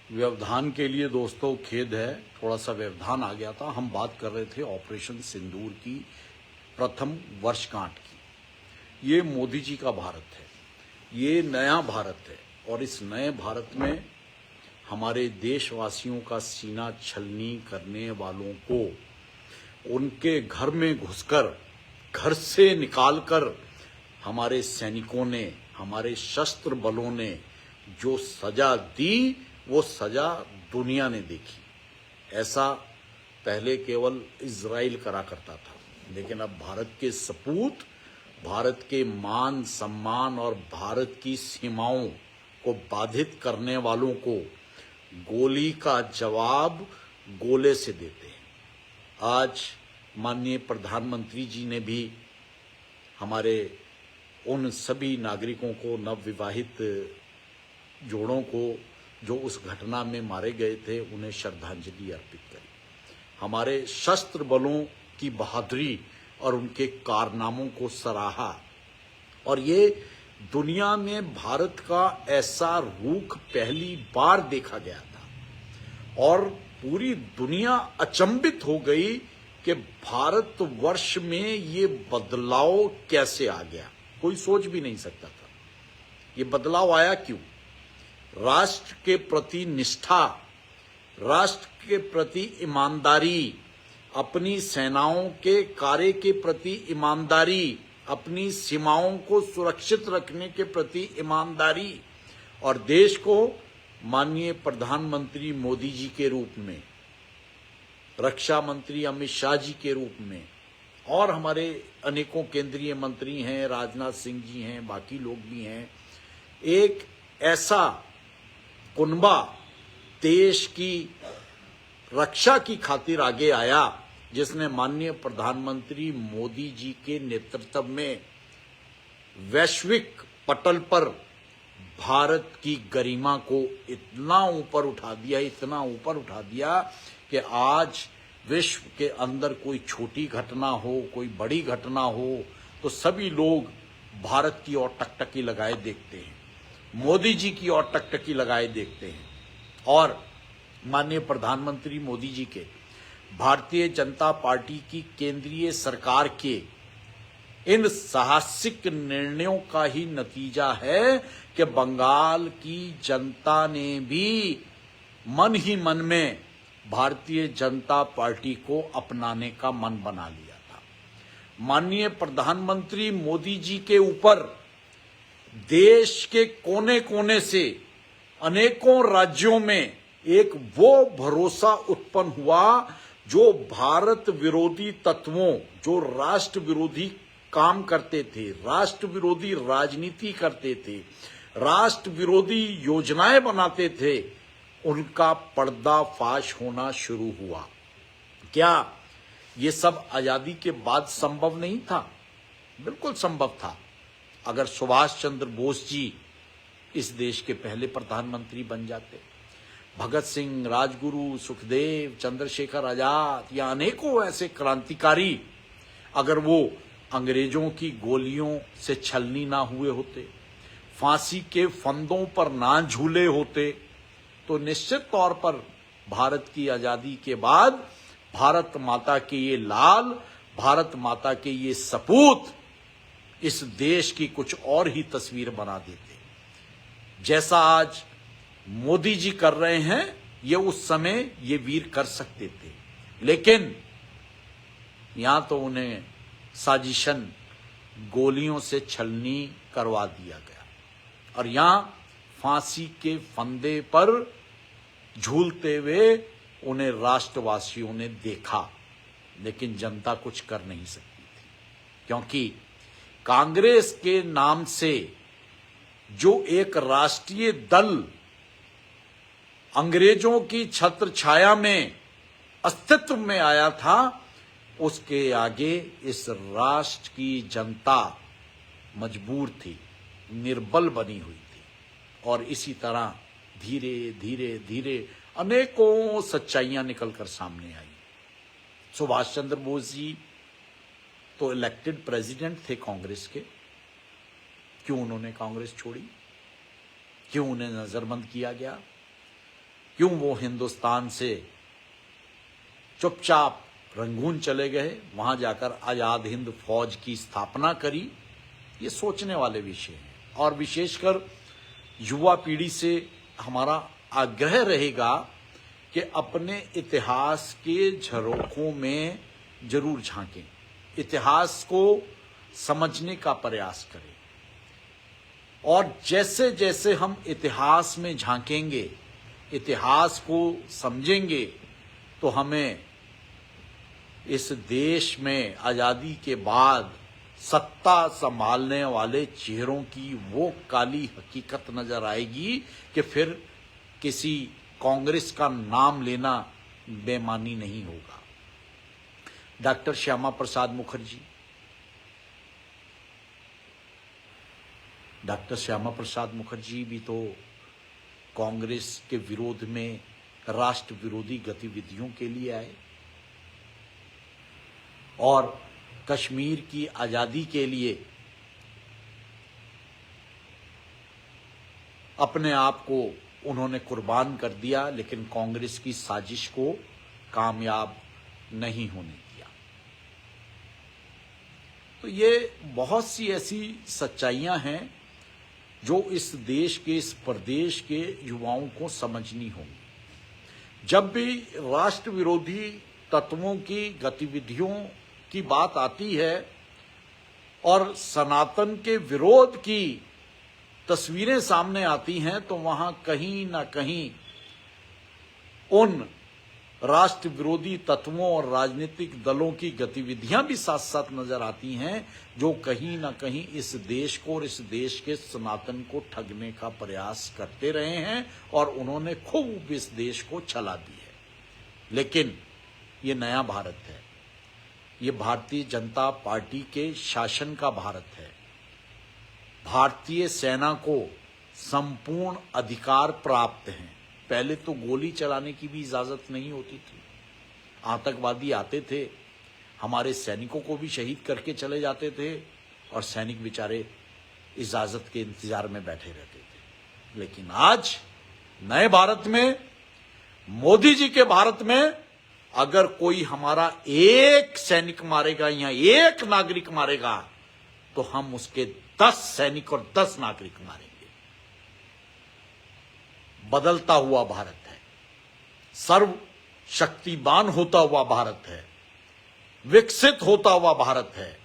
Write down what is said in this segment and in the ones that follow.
व्यवधान के लिए दोस्तों खेद है, थोड़ा सा व्यवधान आ गया था। हम बात कर रहे थे ऑपरेशन सिंदूर की प्रथम वर्षगांठ की। ये मोदी जी का भारत है, ये नया भारत है और इस नए भारत में हमारे देशवासियों का सीना छलनी करने वालों को उनके घर में घुसकर, घर से निकालकर हमारे सैनिकों ने, हमारे शस्त्र बलों ने जो सजा दी, वो सजा दुनिया ने देखी। ऐसा पहले केवल इजराइल करा करता था, लेकिन अब भारत के सपूत, भारत के मान सम्मान और भारत की सीमाओं को बाधित करने वालों को गोली का जवाब गोले से देते हैं। आज माननीय प्रधानमंत्री जी ने भी हमारे उन सभी नागरिकों को, नवविवाहित जोड़ों को जो उस घटना में मारे गए थे, उन्हें श्रद्धांजलि अर्पित करी। हमारे शस्त्र बलों की बहादुरी और उनके कारनामों को सराहा। और ये दुनिया में भारत का ऐसा रूख पहली बार देखा गया था और पूरी दुनिया अचंभित हो गई कि भारतवर्ष में ये बदलाव कैसे आ गया। कोई सोच भी नहीं सकता था ये बदलाव आया क्यों। राष्ट्र के प्रति निष्ठा, राष्ट्र के प्रति ईमानदारी, अपनी सेनाओं के कार्य के प्रति ईमानदारी, अपनी सीमाओं को सुरक्षित रखने के प्रति ईमानदारी और देश को माननीय प्रधानमंत्री मोदी जी के रूप में, रक्षा मंत्री अमित शाह जी के रूप में और हमारे अनेकों केंद्रीय मंत्री हैं, राजनाथ सिंह जी हैं, बाकी लोग भी हैं, एक ऐसा कुनबा देश की रक्षा की खातिर आगे आया जिसने माननीय प्रधानमंत्री मोदी जी के नेतृत्व में वैश्विक पटल पर भारत की गरिमा को इतना ऊपर उठा दिया, इतना ऊपर उठा दिया कि आज विश्व के अंदर कोई छोटी घटना हो, कोई बड़ी घटना हो, तो सभी लोग भारत की ओर टकटकी लगाए देखते हैं, मोदी जी की ओर टकटकी लगाए देखते हैं। और माननीय प्रधानमंत्री मोदी जी के, भारतीय जनता पार्टी की केंद्रीय सरकार के इन साहसिक निर्णयों का ही नतीजा है कि बंगाल की जनता ने भी मन ही मन में भारतीय जनता पार्टी को अपनाने का मन बना लिया था। माननीय प्रधानमंत्री मोदी जी के ऊपर देश के कोने कोने से अनेकों राज्यों में एक वो भरोसा उत्पन्न हुआ जो भारत विरोधी तत्वों, जो राष्ट्र विरोधी काम करते थे, राष्ट्र विरोधी राजनीति करते थे, राष्ट्र विरोधी योजनाएं बनाते थे, उनका पर्दाफाश होना शुरू हुआ। क्या ये सब आजादी के बाद संभव नहीं था? बिल्कुल संभव था। अगर सुभाष चंद्र बोस जी इस देश के पहले प्रधानमंत्री बन जाते, भगत सिंह, राजगुरु, सुखदेव, चंद्रशेखर आजाद या अनेकों ऐसे क्रांतिकारी अगर वो अंग्रेजों की गोलियों से छलनी ना हुए होते, फांसी के फंदों पर ना झूले होते, तो निश्चित तौर पर भारत की आजादी के बाद भारत माता के ये लाल, भारत माता के ये सपूत इस देश की कुछ और ही तस्वीर बना देते। जैसा आज मोदी जी कर रहे हैं, ये उस समय ये वीर कर सकते थे, लेकिन यहां तो उन्हें साजिशन गोलियों से छलनी करवा दिया गया और यहां फांसी के फंदे पर झूलते हुए उन्हें राष्ट्रवासियों ने देखा, लेकिन जनता कुछ कर नहीं सकती थी, क्योंकि कांग्रेस के नाम से जो एक राष्ट्रीय दल अंग्रेजों की छत्र छाया में अस्तित्व में आया था, उसके आगे इस राष्ट्र की जनता मजबूर थी, निर्बल बनी हुई थी। और इसी तरह धीरे धीरे धीरे अनेकों सच्चाइयां निकलकर सामने आई। सुभाष चंद्र बोस जी तो इलेक्टेड प्रेसिडेंट थे कांग्रेस के, क्यों उन्होंने कांग्रेस छोड़ी? क्यों उन्हें नजरबंद किया गया? क्यों वो हिंदुस्तान से चुपचाप रंगून चले गए, वहां जाकर आजाद हिंद फौज की स्थापना करी? ये सोचने वाले विषय हैं। और विशेषकर युवा पीढ़ी से हमारा आग्रह रहेगा कि अपने इतिहास के झरोखों में जरूर झांकें, इतिहास को समझने का प्रयास करें। और जैसे जैसे हम इतिहास में झांकेंगे, इतिहास को समझेंगे, तो हमें इस देश में आजादी के बाद सत्ता संभालने वाले चेहरों की वो काली हकीकत नजर आएगी कि फिर किसी कांग्रेस का नाम लेना बेमानी नहीं होगा। डॉक्टर श्यामा प्रसाद मुखर्जी, डॉक्टर श्यामा प्रसाद मुखर्जी भी तो कांग्रेस के विरोध में राष्ट्र विरोधी गतिविधियों के लिए आए और कश्मीर की आजादी के लिए अपने आप को उन्होंने कुर्बान कर दिया, लेकिन कांग्रेस की साजिश को कामयाब नहीं होने दिया। तो ये बहुत सी ऐसी सच्चाइयां हैं जो इस देश के, इस प्रदेश के युवाओं को समझनी होंगी। जब भी राष्ट्र विरोधी तत्वों की गतिविधियों की बात आती है और सनातन के विरोध की तस्वीरें सामने आती हैं, तो वहां कहीं ना कहीं उन राष्ट्र विरोधी तत्वों और राजनीतिक दलों की गतिविधियां भी साथ साथ नजर आती हैं, जो कहीं ना कहीं इस देश को और इस देश के सनातन को ठगने का प्रयास करते रहे हैं और उन्होंने खूब इस देश को चला दी है। लेकिन ये नया भारत है, ये भारतीय जनता पार्टी के शासन का भारत है। भारतीय सेना को संपूर्ण अधिकार प्राप्त हैं। पहले तो गोली चलाने की भी इजाजत नहीं होती थी। आतंकवादी आते थे, हमारे सैनिकों को भी शहीद करके चले जाते थे और सैनिक बेचारे इजाजत के इंतजार में बैठे रहते थे। लेकिन आज नए भारत में, मोदी जी के भारत में, अगर कोई हमारा एक सैनिक मारेगा या एक नागरिक मारेगा तो हम उसके 10 सैनिक और 10 नागरिक मारेंगे। बदलता हुआ भारत है, सर्वशक्तिमान होता हुआ भारत है, विकसित होता हुआ भारत है।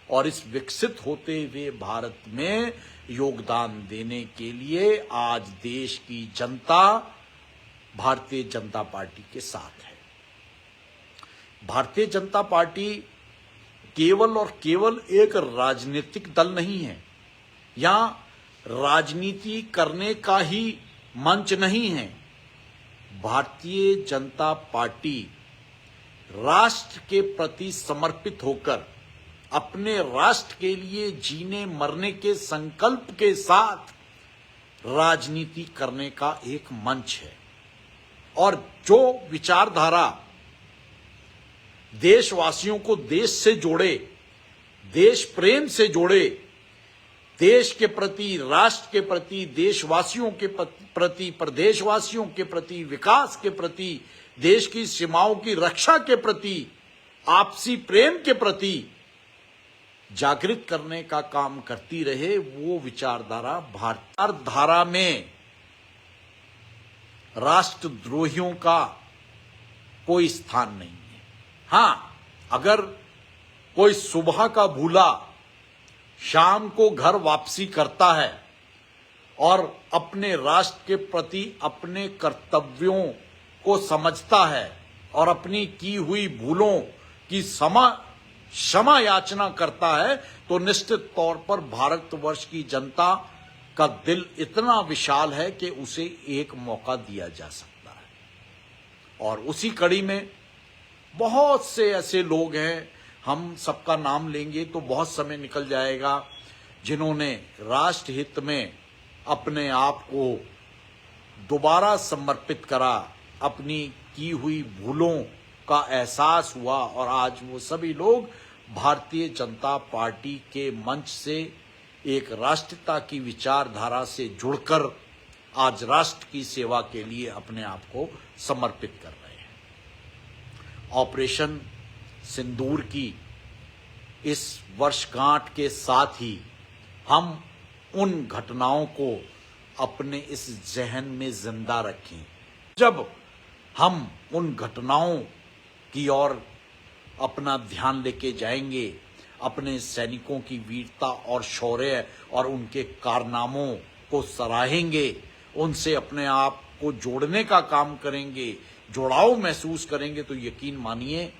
और इस विकसित होते हुए भारत में योगदान देने के लिए आज देश की जनता भारतीय जनता पार्टी के साथ है। भारतीय जनता पार्टी केवल और केवल एक राजनीतिक दल नहीं है, या राजनीति करने का ही मंच नहीं है। भारतीय जनता पार्टी राष्ट्र के प्रति समर्पित होकर अपने राष्ट्र के लिए जीने मरने के संकल्प के साथ राजनीति करने का एक मंच है। और जो विचारधारा देशवासियों को देश से जोड़े, देश प्रेम से जोड़े, देश के प्रति, राष्ट्र के प्रति, देशवासियों के प्रति, प्रदेशवासियों के प्रति, विकास के प्रति, देश की सीमाओं की रक्षा के प्रति, आपसी प्रेम के प्रति जागृत करने का काम करती रहे, वो विचारधारा भारतधारा में राष्ट्रद्रोहियों का कोई स्थान नहीं है। हां, अगर कोई सुबह का भूला शाम को घर वापसी करता है और अपने राष्ट्र के प्रति अपने कर्तव्यों को समझता है और अपनी की हुई भूलों की क्षमा याचना करता है, तो निश्चित तौर पर भारतवर्ष की जनता का दिल इतना विशाल है कि उसे एक मौका दिया जा सकता है। और उसी कड़ी में बहुत से ऐसे लोग हैं, हम सबका नाम लेंगे तो बहुत समय निकल जाएगा, जिन्होंने राष्ट्र हित में अपने आप को दोबारा समर्पित करा, अपनी की हुई भूलों का एहसास हुआ और आज वो सभी लोग भारतीय जनता पार्टी के मंच से एक राष्ट्रीयता की विचारधारा से जुड़कर आज राष्ट्र की सेवा के लिए अपने आप को समर्पित कर रहे हैं। ऑपरेशन सिंदूर की इस वर्षगांठ के साथ ही हम उन घटनाओं को अपने इस जहन में जिंदा रखें। जब हम उन घटनाओं की ओर अपना ध्यान लेके जाएंगे, अपने सैनिकों की वीरता और शौर्य और उनके कारनामों को सराहेंगे, उनसे अपने आप को जोड़ने का काम करेंगे, जुड़ाव महसूस करेंगे, तो यकीन मानिए